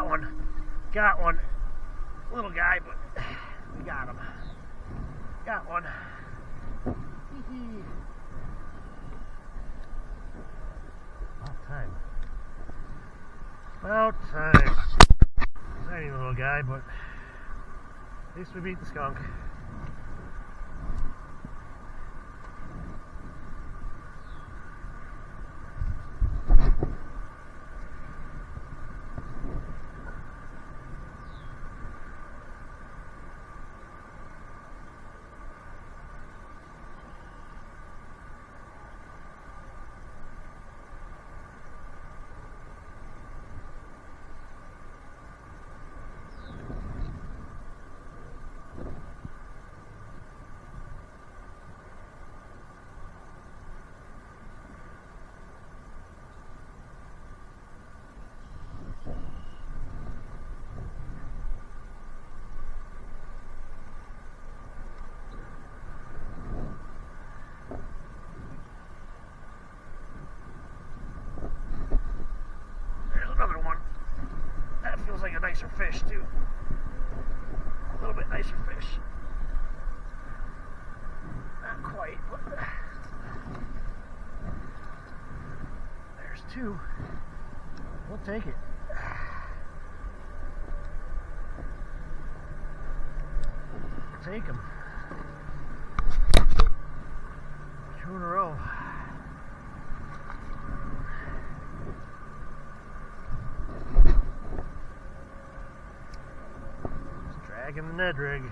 Got one. Got one. Little guy, but we got him. Got one. About time. About time. Tiny little guy, but at least we beat the skunk. Feels like a nicer fish too. A little bit nicer fish. Not quite, but there's two. We'll take it. We'll take them. 2 in a row. Dragging the Ned rig.